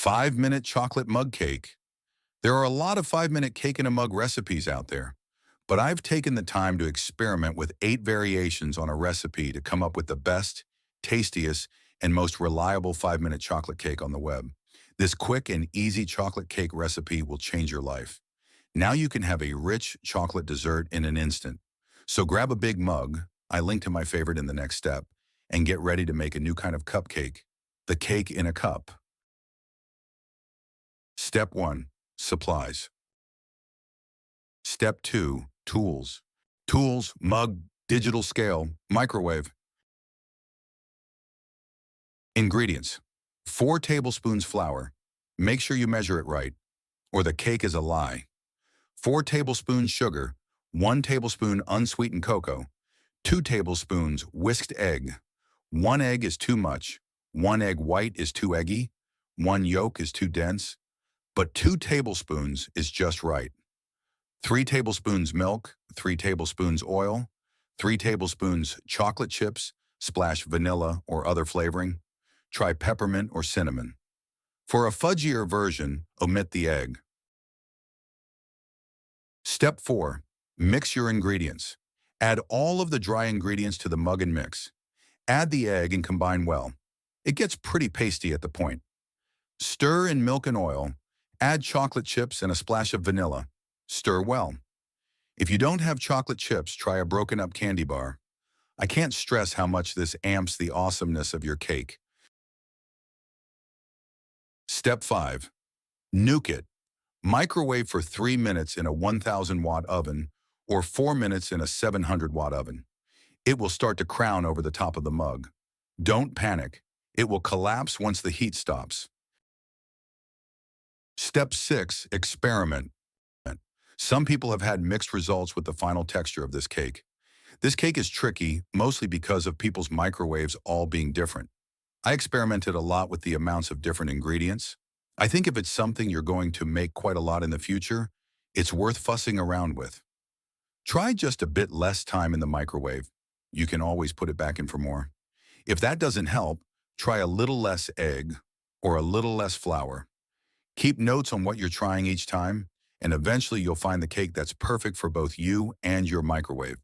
5-minute chocolate mug cake. There are a lot of 5-minute cake in a mug recipes out there, but I've taken the time to experiment with 8 variations on a recipe to come up with the best, tastiest, and most reliable 5-minute chocolate cake on the web. This quick and easy chocolate cake recipe will change your life. Now you can have a rich chocolate dessert in an instant. So grab a big mug, I link to my favorite in the next step, and get ready to make a new kind of cupcake, the cake in a cup. Step 1. Supplies. Step 2. Tools. Tools, mug, digital scale, microwave. Ingredients. 4 tablespoons flour. Make sure you measure it right, or the cake is a lie. 4 tablespoons sugar, 1 tablespoon unsweetened cocoa, 2 tablespoons whisked egg. 1 egg is too much, 1 egg white is too eggy, 1 yolk is too dense, but 2 tablespoons is just right. 3 tablespoons milk, 3 tablespoons oil, 3 tablespoons chocolate chips, splash vanilla or other flavoring. Try peppermint or cinnamon. For a fudgier version, omit the egg. Step 4. Mix your ingredients. Add all of the dry ingredients to the mug and mix. Add the egg and combine well. It gets pretty pasty at the point. Stir in milk and oil. Add chocolate chips and a splash of vanilla. Stir well. If you don't have chocolate chips, try a broken up candy bar. I can't stress how much this amps the awesomeness of your cake. Step 5. Nuke it. Microwave for 3 minutes in a 1000-watt oven or 4 minutes in a 700-watt oven. It will start to crown over the top of the mug. Don't panic. It will collapse once the heat stops. Step 6. Experiment. Some people have had mixed results with the final texture of this cake. This cake is tricky, mostly because of people's microwaves all being different. I experimented a lot with the amounts of different ingredients. I think if it's something you're going to make quite a lot in the future, it's worth fussing around with. Try just a bit less time in the microwave. You can always put it back in for more. If that doesn't help, try a little less egg or a little less flour. Keep notes on what you're trying each time, and eventually you'll find the cake that's perfect for both you and your microwave.